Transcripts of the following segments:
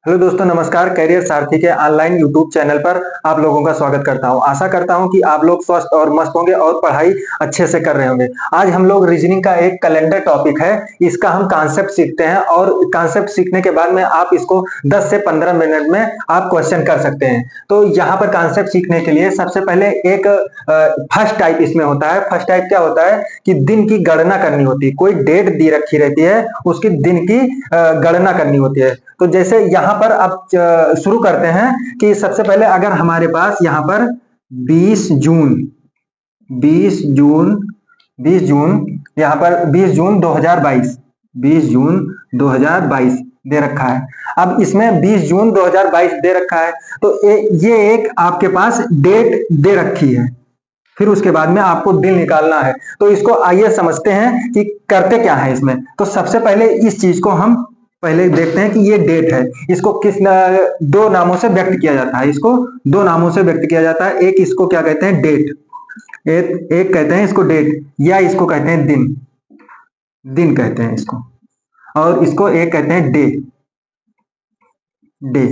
Hello दोस्तों, नमस्कार। Career सारथी के ऑनलाइन यूट्यूब चैनल पर आप लोगों का स्वागत करता हूं। आशा करता हूं कि आप लोग स्वस्थ और मस्त होंगे और पढ़ाई अच्छे से कर रहे होंगे। आज हम लोग रीजनिंग का एक कैलेंडर टॉपिक है, इसका हम कॉन्सेप्ट सीखते हैं और कॉन्सेप्ट सीखने के बाद में आप इसको 10 से 15 मिनट में आप क्वेश्चन कर सकते हैं। तो यहाँ पर कॉन्सेप्ट सीखने के लिए सबसे पहले एक फर्स्ट टाइप इसमें होता है। फर्स्ट टाइप क्या होता है कि दिन की गणना करनी होती है। कोई डेट दी रखी रहती है, उसकी दिन की गणना करनी होती है। तो जैसे यहाँ पर आप शुरू करते हैं कि सबसे पहले अगर हमारे पास यहाँ पर 20 जून 20 जून 20 जून यहाँ पर 20 जून 2022 20 जून 2022 दे रखा है। अब इसमें 20 जून 2022 दे रखा है, तो ये एक आपके पास डेट दे रखी है। फिर उसके बाद में आपको दिन निकालना है। तो इसको आइए समझते हैं कि करते क्या है इसमें। तो सबसे पहले इस चीज को हम पहले देखते हैं कि ये डेट है। इसको दो नामों से व्यक्त किया जाता है। इसको दो नामों से व्यक्त किया जाता है। एक इसको क्या कहते हैं, डेट। एक कहते हैं इसको डेट, या इसको कहते हैं दिन। दिन कहते हैं इसको। और इसको एक कहते हैं डे। डे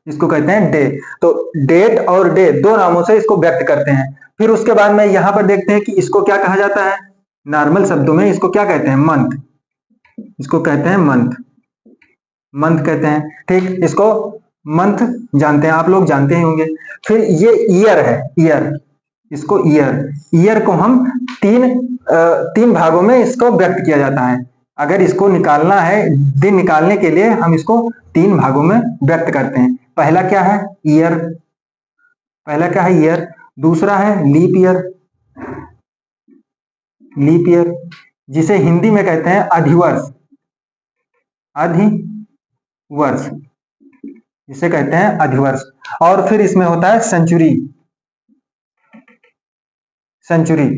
इसको कहते हैं डे। तो डेट और डे दो नामों से इसको व्यक्त करते हैं। फिर उसके बाद में यहां पर देखते हैं कि इसको क्या कहा जाता है। नॉर्मल शब्दों में इसको क्या कहते हैं, मंथ। इसको कहते हैं मंथ। मंथ कहते हैं, ठीक। इसको मंथ जानते हैं, आप लोग जानते ही होंगे। फिर ये ईयर है, ईयर। इसको ईयर। ईयर को हम तीन भागों में इसको व्यक्त किया जाता है। अगर इसको निकालना है, दिन निकालने के लिए हम इसको तीन भागों में व्यक्त करते हैं। पहला क्या है, ईयर। पहला क्या है, ईयर। दूसरा है लीप ईयर। लीप ईयर, जिसे हिंदी में कहते हैं अधिवर्ष। अधिवर्ष, जिसे कहते हैं अधिवर्ष। और फिर इसमें होता है सेंचुरी। सेंचुरी।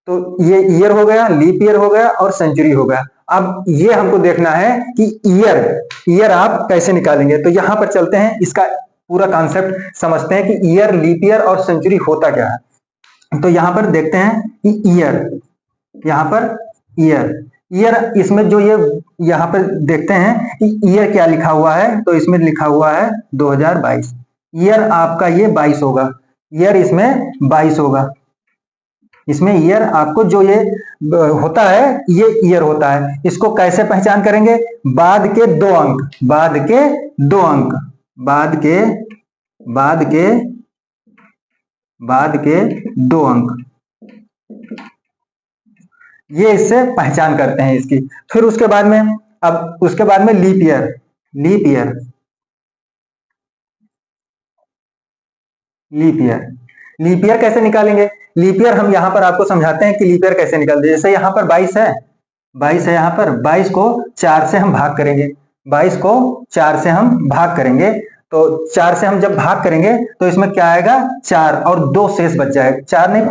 तो ये ईयर हो गया, लीप ईयर हो गया और सेंचुरी हो गया। अब ये हमको देखना है कि ईयर ईयर आप कैसे निकालेंगे। तो यहां पर चलते हैं, इसका पूरा कॉन्सेप्ट समझते हैं कि ईयर, लीप ईयर और सेंचुरी होता क्या है। तो यहां पर देखते हैं कि ईयर, यहां पर ईयर। ईयर, इसमें जो ये यहां पर देखते हैं कि ईयर क्या लिखा हुआ है। तो इसमें लिखा हुआ है 2022। ईयर आपका ये 22 होगा। ईयर इसमें 22 होगा। इसमें ईयर आपको जो ये होता है, ये ईयर होता है। इसको कैसे पहचान करेंगे, बाद के दो अंक। बाद के दो अंक। बाद के बाद के बाद के दो अंक, ये इससे पहचान करते हैं इसकी। फिर उसके बाद में, अब उसके बाद में leap year. Leap year, leap year. Leap year कैसे निकालेंगे। लीप ईयर हम यहां पर आपको समझाते हैं कि लीप ईयर कैसे निकालते हैं। जैसे यहां पर 22 है, 22 है। यहां पर 22 को 4 से हम भाग करेंगे। 22 को 4 से हम भाग करेंगे। तो 4 से हम जब भाग करेंगे तो इसमें क्या आएगा, 4 और 2 शेष बच जाएगा। 4 नहीं,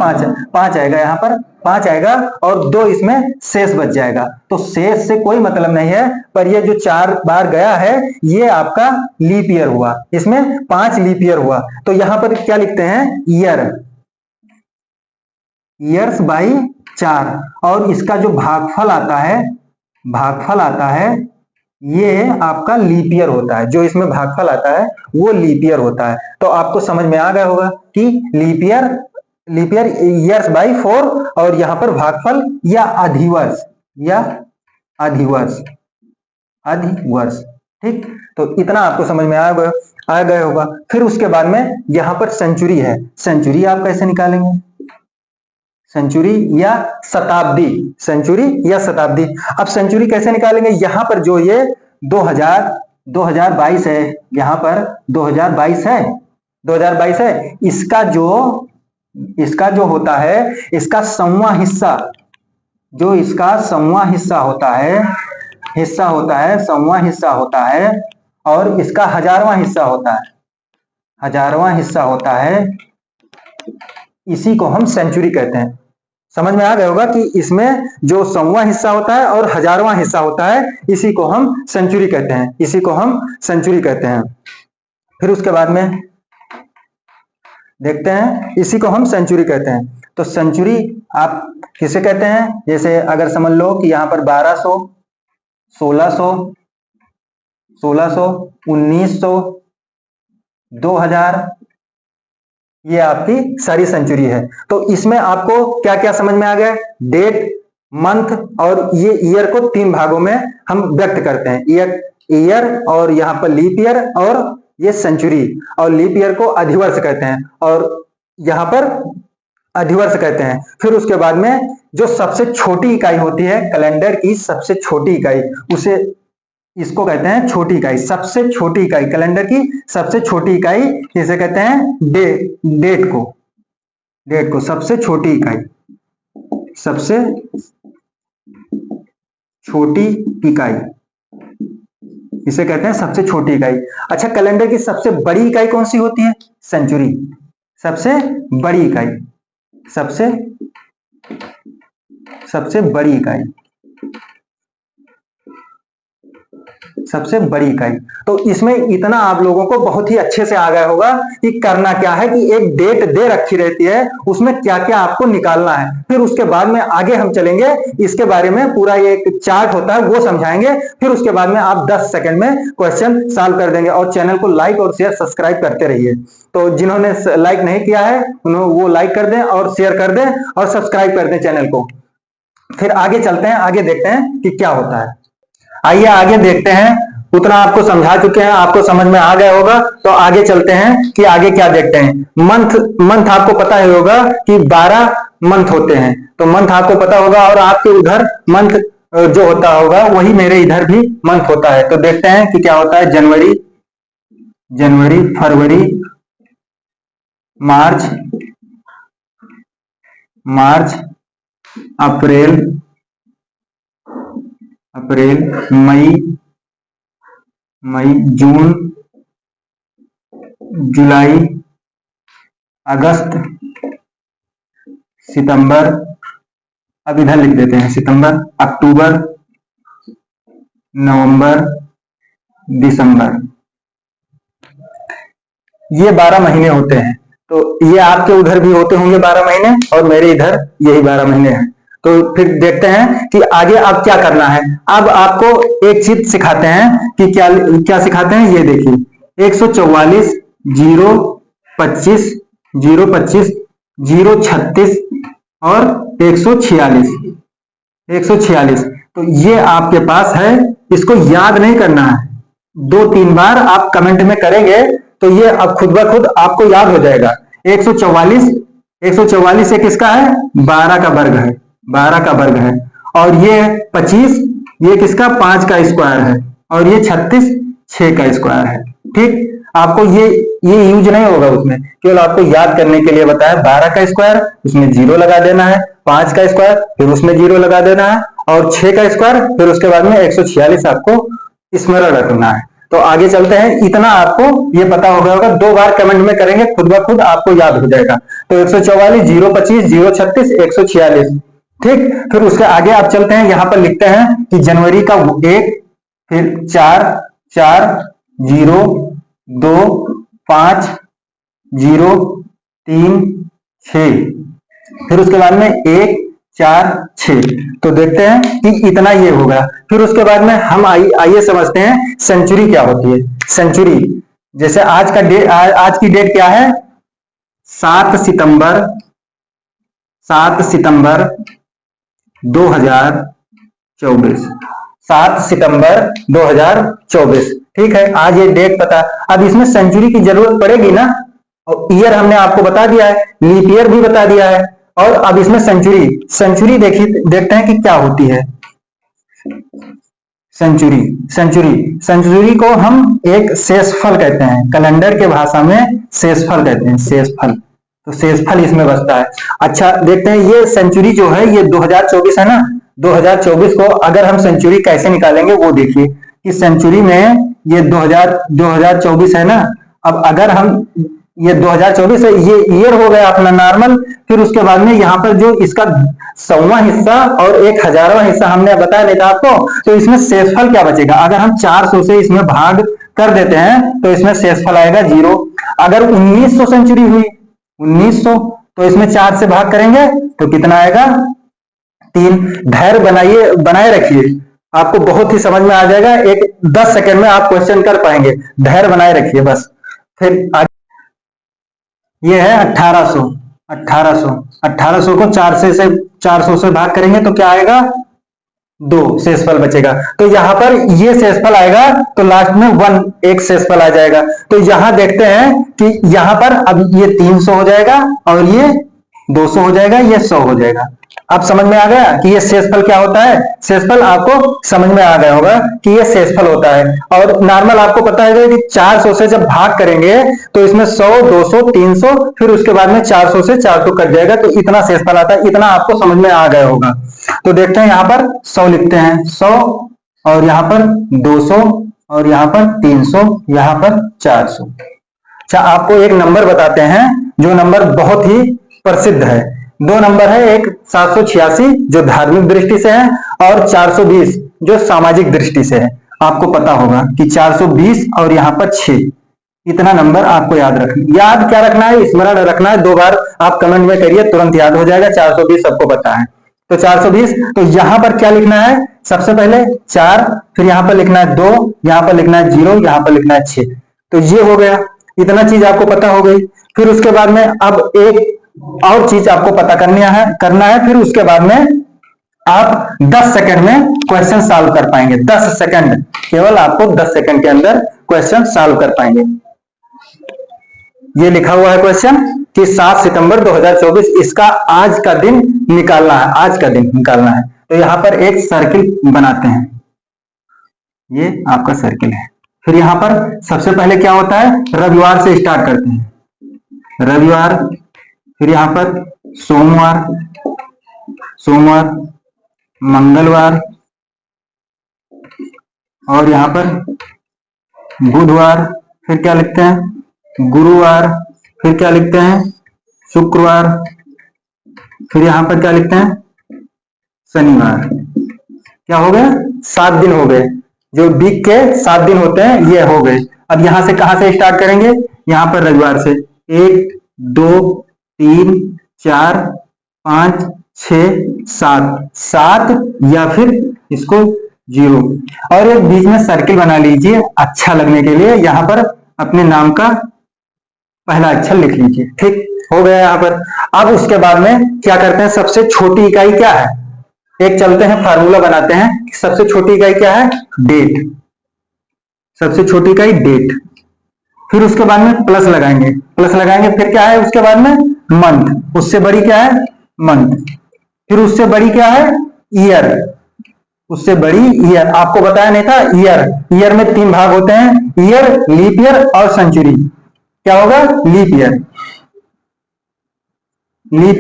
5 आएगा। यहाँ पर 5 आएगा और 2 इसमें शेष बच जाएगा। तो शेष से कोई मतलब नहीं है, पर ये जो 4 बार गया है ये आपका लीप ईयर हुआ। इसमें 5 लीप ईयर हुआ। तो यहां पर क्या लिखते हैं, ईयर। Years by 4। और इसका जो भागफल आता है, भागफल आता है, ये आपका लीप ईयर होता है। जो इसमें भागफल आता है वो लीप ईयर होता है। तो आपको समझ में आ गया होगा कि leap year, leap year years by 4, और यहां पर भागफल या अधिवर्ष, या अधिवर्ष, अधिवर्ष, ठीक। तो इतना आपको समझ में आ गया होगा। फिर उसके बाद में यहां पर सेंचुरी है। सेंचुरी आप कैसे निकालेंगे, सेंचुरी या शताब्दी। सेंचुरी या शताब्दी। अब सेंचुरी कैसे निकालेंगे, यहां पर जो ये 2022 है, यहां पर 2022 है, 2022 है। इसका जो होता है, इसका सौवां हिस्सा, जो इसका सौवां हिस्सा होता है, सौवां हिस्सा होता है। और इसका हजारवां हिस्सा होता है, हजारवां हिस्सा होता है। इसी को हम सेंचुरी कहते हैं। समझ में आ गया होगा कि इसमें जो सौवां हिस्सा होता है और हजारवां हिस्सा होता है, इसी को हम सेंचुरी कहते हैं। इसी को हम सेंचुरी कहते हैं। फिर उसके बाद में देखते हैं, इसी को हम सेंचुरी कहते हैं। तो सेंचुरी आप किसे कहते हैं, जैसे अगर समझ लो कि यहां पर 1200, 1600, 1600, 1900, 2000, ये आपकी सारी सेंचुरी है। तो इसमें आपको क्या क्या समझ में आ गया? डेट, मंथ और ये ईयर को 3 भागों में हम व्यक्त करते हैं, ईयर और यहाँ पर लीप ईयर और ये सेंचुरी, और लीप ईयर को अधिवर्ष कहते हैं और यहाँ पर अधिवर्ष कहते हैं। फिर उसके बाद में जो सबसे छोटी इकाई होती है कैलेंडर की, सबसे छोटी इकाई, उसे इसको कहते हैं छोटी इकाई। सबसे छोटी इकाई कैलेंडर की सबसे छोटी इकाई इसे कहते हैं डेट को सबसे छोटी इकाई, सबसे छोटी इकाई इसे कहते हैं सबसे छोटी इकाई। अच्छा, कैलेंडर की सबसे बड़ी इकाई कौन सी होती है? सेंचुरी। सबसे बड़ी इकाई, सबसे बड़ी इकाई, सबसे बड़ी इकाई। तो इसमें इतना आप लोगों को बहुत ही अच्छे से आ गया होगा कि करना क्या है कि एक डेट दे रखी रहती है, उसमें क्या क्या आपको निकालना है। फिर उसके बाद में आगे हम चलेंगे, इसके बारे में पूरा ये एक चार्ट होता है वो समझाएंगे। फिर उसके बाद में आप 10 सेकंड में क्वेश्चन सॉल्व कर देंगे। और चैनल को लाइक और शेयर सब्सक्राइब करते रहिए। तो जिन्होंने लाइक नहीं किया है वो लाइक कर दें और शेयर कर दें और सब्सक्राइब कर दें चैनल को। फिर आगे चलते हैं, आगे देखते हैं कि क्या होता है। आइए आगे देखते हैं। उतना आपको समझा चुके हैं, आपको समझ में आ गया होगा। तो आगे चलते हैं कि आगे क्या देखते हैं। मंथ आपको पता ही होगा कि 12 मंथ होते हैं। तो मंथ आपको पता होगा और आपके उधर मंथ जो होता होगा वही मेरे इधर भी मंथ होता है। तो देखते हैं कि क्या होता है। जनवरी, फरवरी, मार्च, अप्रैल, मई, जून, जुलाई, अगस्त, सितंबर, अब इधर लिख देते हैं सितंबर, अक्टूबर, नवंबर, दिसंबर। ये 12 महीने होते हैं। तो ये आपके उधर भी होते होंगे 12 महीने और मेरे इधर यही 12 महीने हैं। तो फिर देखते हैं कि आगे अब क्या करना है। अब आपको एक चीज सिखाते हैं कि क्या सिखाते हैं। ये देखिए 144, 025, 036 और 146। तो ये आपके पास है, इसको याद नहीं करना है। 2-3 बार आप कमेंट में करेंगे तो ये अब खुद ब खुद आपको याद हो जाएगा। 144 ये किसका है? 12 का वर्ग है, 12 का वर्ग है। और ये 25 ये किसका? 5 का स्क्वायर है। और ये 36 6 का स्क्वायर है। ठीक, आपको ये यूज नहीं होगा उसमें, केवल आपको याद करने के लिए बताया। 12 का स्क्वायर उसमें 0 लगा देना है, 5 का स्क्वायर फिर उसमें 0 लगा देना है और 6 का स्क्वायर फिर उसके बाद में 146 आपको स्मरण रखना है। तो आगे चलते हैं। इतना आपको ये पता होगा 2 बार कमेंट में करेंगे, खुद ब खुद आपको याद हो जाएगा। तो 144, 025, 036, 146। ठीक, फिर उसके आगे आप चलते हैं। यहां पर लिखते हैं कि जनवरी का 1, फिर 4, 0, 2, 5, 0, 3, 6, फिर उसके बाद में 1, 4, 6। तो देखते हैं कि इतना ये होगा। फिर उसके बाद में हम आइए समझते हैं सेंचुरी क्या होती है। सेंचुरी जैसे आज की डेट क्या है? 7 सितंबर 2024। 7 सितंबर 2024। ठीक है, आज ये डेट पता। अब इसमें सेंचुरी की जरूरत पड़ेगी ना, और ईयर हमने आपको बता दिया है, लीप ईयर भी बता दिया है। और अब इसमें सेंचुरी देखते हैं कि क्या होती है। सेंचुरी को हम एक शेषफल कहते हैं, कैलेंडर के भाषा में शेषफल कहते हैं, शेषफल। तो शेषफल इसमें बचता है। अच्छा देखते हैं, ये सेंचुरी जो है ये 2024 है ना। 2024 को अगर हम सेंचुरी कैसे निकालेंगे वो देखिए कि सेंचुरी में ये 2024 है ना। अब अगर हम ये 2024 है, ये ईयर हो गया अपना नॉर्मल। फिर उसके बाद में यहाँ पर जो इसका 100वां हिस्सा और 1000वां हिस्सा हमने बताया नहीं था आपको, तो इसमें शेषफल क्या बचेगा? अगर हम 400 से इसमें भाग कर देते हैं तो इसमें शेषफल आएगा 0। अगर 1900 सेंचुरी हुई, 1900, तो इसमें 4 से भाग करेंगे तो कितना आएगा? 3। धैर्य बनाए रखिए, आपको बहुत ही समझ में आ जाएगा। एक 10 सेकंड में आप क्वेश्चन कर पाएंगे। धैर्य बनाए रखिए बस। फिर ये है 1800। 1800 को 400 से भाग करेंगे तो क्या आएगा? 2 शेषफल बचेगा। तो यहां पर ये शेषफल आएगा तो लास्ट में 1 एक शेषफल आ जाएगा। तो यहां देखते हैं कि यहां पर अब ये 300 हो जाएगा और ये 200 हो जाएगा, ये 100 हो जाएगा। अब समझ में आ गया कि ये शेषफल क्या होता है। शेषफल आपको समझ में आ गया होगा कि ये शेषफल होता है। और नॉर्मल आपको पता है कि 400 से जब भाग करेंगे तो इसमें 100, 200, 300, फिर उसके बाद में 400 से 400 कट जाएगा, तो इतना शेषफल आता है। इतना आपको समझ में आ गया होगा। तो देखते हैं, यहां पर 100 लिखते हैं, 100 और यहां पर 200 और यहां पर 300, यहां पर 400। अच्छा, आपको एक नंबर बताते हैं जो नंबर बहुत ही प्रसिद्ध है। 2 नंबर है, एक 786 जो धार्मिक दृष्टि से है और 420 जो सामाजिक दृष्टि से है। आपको पता होगा कि 420 और यहां पर 6, इतना नंबर आपको याद क्या रखना है, स्मरण रखना है। 2 बार आप कमेंट में करिए, तुरंत याद हो जाएगा। 420 सबको पता है। तो 420, तो यहां पर क्या लिखना है? सबसे पहले 4, फिर यहां पर लिखना है 2, यहां पर लिखना है 0, यहां पर लिखना है 6। तो ये हो गया, इतना चीज आपको पता हो गई। फिर उसके बाद में अब एक और चीज आपको पता करना है। फिर उसके बाद में आप 10 सेकंड में क्वेश्चन सॉल्व कर पाएंगे। 10 सेकंड, केवल आपको 10 सेकंड के अंदर क्वेश्चन सॉल्व कर पाएंगे। ये लिखा हुआ है क्वेश्चन कि 7 सितंबर 2024, इसका आज का दिन निकालना है। आज का दिन निकालना है। तो यहां पर एक सर्किल बनाते हैं। ये आपका सर्किल है। फिर यहां पर सबसे पहले क्या होता है? रविवार से स्टार्ट करते हैं। रविवार, फिर यहां पर सोमवार, मंगलवार और यहां पर बुधवार, फिर क्या लिखते हैं? गुरुवार, फिर क्या लिखते हैं? शुक्रवार, फिर यहां पर क्या लिखते हैं? शनिवार। क्या हो गया? 7 दिन हो गए। जो वीक के 7 दिन होते हैं, ये हो गए। अब यहां से कहां से स्टार्ट करेंगे? यहां पर रविवार से 1, 2, 3, 4, 5, 6, 7 या फिर इसको 0। और एक बीच में सर्किल बना लीजिए अच्छा लगने के लिए। यहां पर अपने नाम का पहला अक्षर लिख लीजिए। ठीक हो गया यहां पर। अब उसके बाद में क्या करते हैं? सबसे छोटी इकाई क्या है? एक चलते हैं, फार्मूला बनाते हैं। सबसे छोटी इकाई क्या है? डेट। सबसे छोटी इकाई डेट। फिर उसके बाद में प्लस लगाएंगे, फिर क्या है उसके बाद में? मंथ। उससे बड़ी क्या है? मंथ। फिर उससे बड़ी क्या है? ईयर। उससे बड़ी ईयर। आपको बताया नहीं था? ईयर में 3 भाग होते हैं, ईयर, लीप ईयर और सेंचुरी। क्या होगा? लीप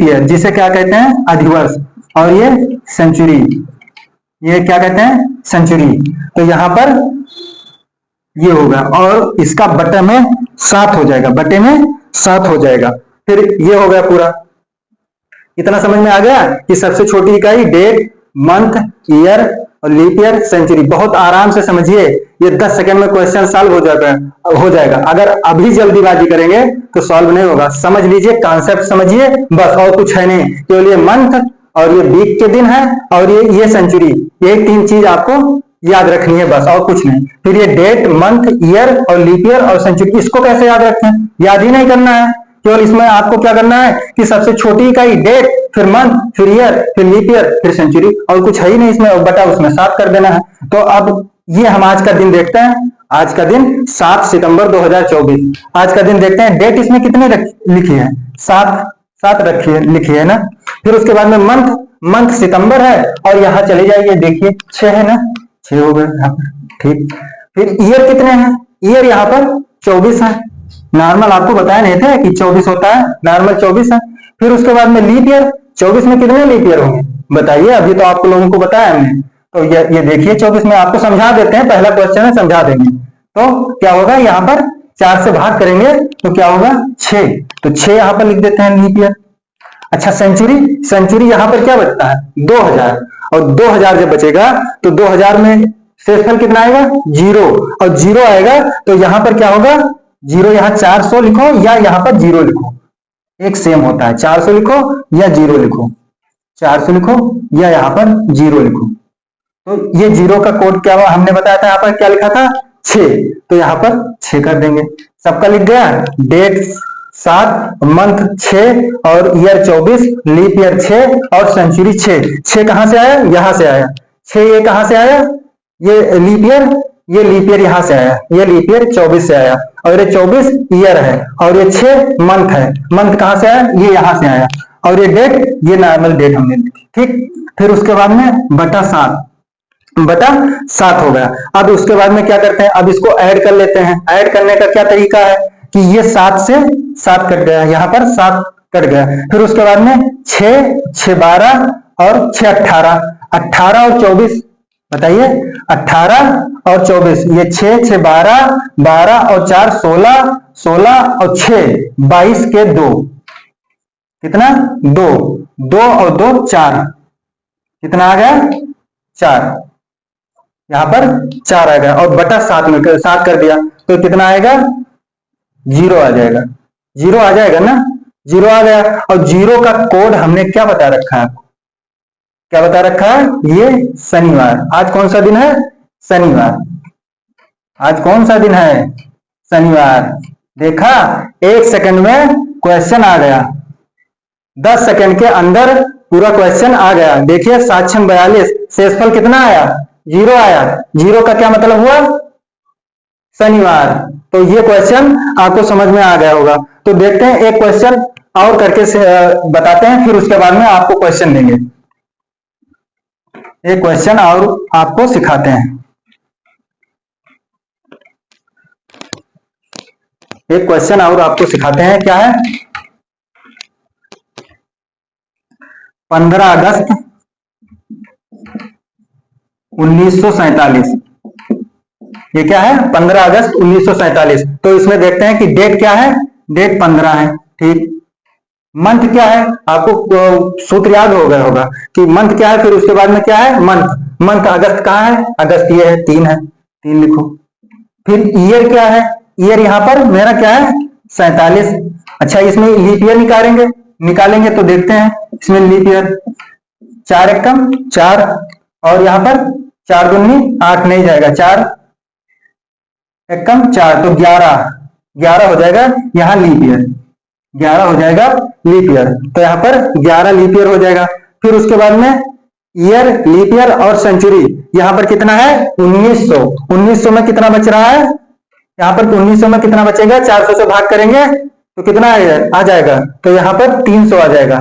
ईयर जिसे क्या कहते हैं? अधिवर्ष। और ये सेंचुरी, ये क्या कहते हैं? सेंचुरी। तो यहां पर ये होगा और इसका बटे में 7 हो जाएगा, बटे में 7 हो जाएगा। फिर ये हो गया पूरा। इतना समझ में आ गया कि सबसे छोटी इकाई डेट, मंथ, ईयर और लीप ईयर, सेंचुरी। बहुत आराम से समझिए, ये 10 सेकंड में क्वेश्चन सॉल्व हो जाएगा। अगर अभी जल्दीबाजी करेंगे तो सॉल्व नहीं होगा। समझ लीजिए, कॉन्सेप्ट समझिए बस, और कुछ है नहीं। केवल ये मंथ और ये वीक के दिन है और ये सेंचुरी, ये 3 चीज आपको याद रखनी है बस, और कुछ नहीं। फिर ये डेट, मंथ, ईयर और लीप ईयर और सेंचुरी, इसको कैसे याद रखें? याद ही नहीं करना है। केवल इसमें आपको क्या करना है कि सबसे छोटी इकाई डेट, फिर मंथ, फिर ईयर, फिर लीप ईयर, फिर सेंचुरी, और कुछ है ही नहीं इसमें, बटा उसमें 7 कर देना है। तो अब ये हम आज का दिन देखते हैं। आज का दिन 7 सितंबर 2024। आज का दिन देखते हैं। डेट इसमें कितनी लिखी है? 7 लिखी है ना। फिर उसके बाद में मंथ सितंबर है और यहां चले जाइए, देखिए 6 है ना, 6 हो गए यहाँ पर। ठीक। फिर ईयर कितने हैं? ईयर यहाँ पर 24 है। नॉर्मल आपको बताया नहीं थे कि 24 होता है, नॉर्मल 24 है। फिर उसके बाद में लीप ईयर, 24 में कितने लीप ईयर होंगे बताइए? अभी तो आपको लोगों को बताया हमने। तो ये देखिए 24 में आपको समझा देते हैं, पहला क्वेश्चन है, समझा देंगे। तो क्या होगा? यहाँ पर 4 से भाग करेंगे तो क्या होगा? 6। तो 6 यहाँ पर लिख देते हैं लीप ईयर। अच्छा, सेंचुरी यहाँ पर क्या बचता है? 2000। और 2000 जब बचेगा तो 2000 में शेषफल कितना आएगा? 0। और 0 आएगा तो यहां पर क्या होगा? 0 यहाँ 400 लिखो या यहां पर 0 लिखो, एक सेम होता है। 400 लिखो या 0 लिखो, 400 लिखो या यहां पर 0 लिखो। तो ये 0 का कोड क्या हुआ, हमने बताया था यहाँ पर क्या लिखा था 6, तो यहाँ पर 6 कर देंगे। सबका लिख गया, डेट 7, मंथ 6 और ईयर 24, लीप ईयर 6 और सेंचुरी 6। 6 कहां से आया, यहां से आया 6, ये कहां से आया, ये लीप ईयर, ये लीप ईयर यहां से आया, ये लीप ईयर 24 से आया और ये 24 ईयर है और ये 6 मंथ है। मंथ कहां से आया, ये यहां से आया और ये डेट, ये नॉर्मल डेट हमने लिखी। ठीक, फिर उसके बाद में बटा 7 हो गया। अब उसके बाद में क्या करते हैं, अब इसको ऐड कर लेते हैं। ऐड करने का क्या तरीका है कि ये 7 से 7 कट गया, यहां पर 7 कट गया। फिर उसके बाद में 6, 6 12 और 6 18, 18 और 24 बताइए, 18 और 24, ये 6, 6 12, 12 और 4 16, 16 और 6 22 के 2, कितना 2, 2 और 2 4, कितना आ गया 4, यहां पर 4 आ गया और बटा 7 में 7 कर दिया तो कितना आएगा 0 आ जाएगा, 0 आ जाएगा ना, 0 आ गया। और 0 का कोड हमने क्या बता रखा है आपको, क्या बता रखा है, ये शनिवार। आज कौन सा दिन है, शनिवार। आज कौन सा दिन है, शनिवार। देखा, 1 सेकंड में क्वेश्चन आ गया, 10 सेकंड के अंदर पूरा क्वेश्चन आ गया। देखिए 7 6 42, शेषफल कितना आया, 0 आया। 0 का क्या मतलब हुआ, शनिवार। तो ये क्वेश्चन आपको समझ में आ गया होगा। तो देखते हैं एक क्वेश्चन और करके बताते हैं, फिर उसके बाद में आपको क्वेश्चन देंगे। एक क्वेश्चन और आपको सिखाते हैं, एक क्वेश्चन और आपको सिखाते हैं। क्या है, 15 अगस्त 1947, ये क्या है 15 अगस्त 1947। तो इसमें देखते हैं कि डेट क्या है, डेट 15 है। ठीक, मंथ क्या है, आपको सूत्र याद हो गया होगा कि मंथ क्या है, फिर उसके बाद में क्या है मंथ। मंथ अगस्त कहाँ है, अगस्त ये है 3 है, 3 लिखो। फिर ईयर क्या है, ईयर यहाँ पर मेरा क्या है 47। अच्छा, इसमें लीप ईयर निकालेंगे तो देखते हैं इसमें लीप ईयर 4 एकम 4 और यहाँ पर 4 दूनी 8 नहीं जाएगा, 4 एकम 4 तो 11 हो जाएगा, यहाँ लीप ईयर 11 हो जाएगा लीप ईयर। तो यहाँ पर 11 लीप ईयर हो जाएगा। फिर उसके बाद में ईयर, लीप ईयर और सेंचुरी, यहाँ पर कितना है 1900। 1900 में कितना बच रहा है, यहाँ पर 1900 में कितना बचेगा, 400 से भाग करेंगे तो कितना आ जाएगा, तो यहाँ पर 300 आ जाएगा,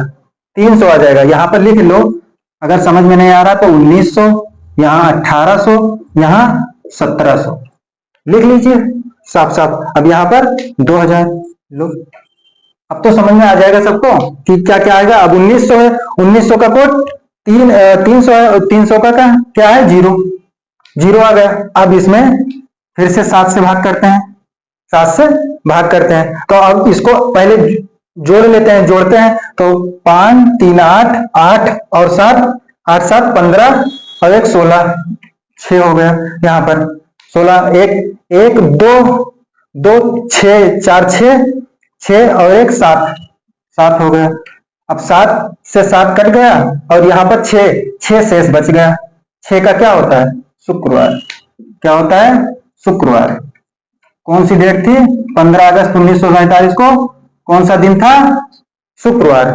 300 आ जाएगा। यहाँ पर लिख लो, अगर समझ में नहीं आ रहा तो 1900, यहाँ 1800, यहाँ 1700 लिख लीजिए साफ साफ। अब यहाँ पर 2000 लो, अब तो समझ में आ जाएगा सबको कि क्या क्या आएगा। अब 1900 है, 1900 का कोड 300 है, 300 का क्या है 0 आ गया। अब इसमें फिर से 7 से भाग करते हैं, 7 से भाग करते हैं। तो अब इसको पहले जोड़ लेते हैं, जोड़ते हैं तो 5 3 8 8 और 7 8 7 15 और 1 16, 6 हो गया। यहाँ पर 16 1 2 2 6 4 6 और 1 7 हो गया। अब 7 से 7 कट गया और यहाँ पर 6 शेष बच गया। 6 का क्या होता है, शुक्रवार। क्या होता है, शुक्रवार। कौन सी डेट थी, 15 अगस्त 1947 को कौन सा दिन था, शुक्रवार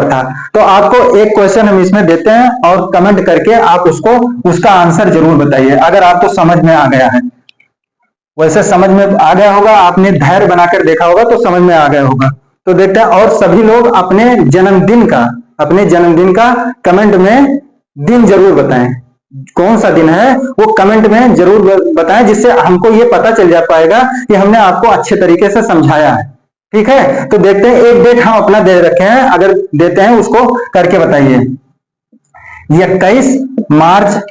था। तो आपको एक क्वेश्चन हम इसमें देते हैं और कमेंट करके आप उसका आंसर जरूर बताइए अगर आपको समझ में आ गया है। वैसे समझ में आ गया होगा, आपने धैर्य बनाकर देखा होगा तो समझ में आ गया होगा। तो देखते हैं, और सभी लोग अपने जन्मदिन का कमेंट में दिन जरूर बताएं, कौन सा दिन है वो कमेंट में जरूर बताएं, जिससे हमको ये पता चल जा पाएगा कि हमने आपको अच्छे तरीके से समझाया है। ठीक है, तो देखते हैं, एक डेट हम अपना दे रखे हैं, अगर देते हैं उसको करके बताइए। 21 मार्च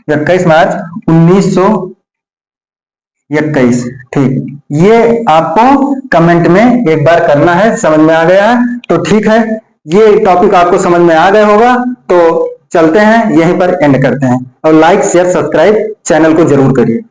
1921। ठीक, ये आपको कमेंट में एक बार करना है। समझ में आ गया है तो ठीक है, ये टॉपिक आपको समझ में आ गया होगा। तो चलते हैं, यहीं पर एंड करते हैं और लाइक शेयर सब्सक्राइब चैनल को जरूर करिए।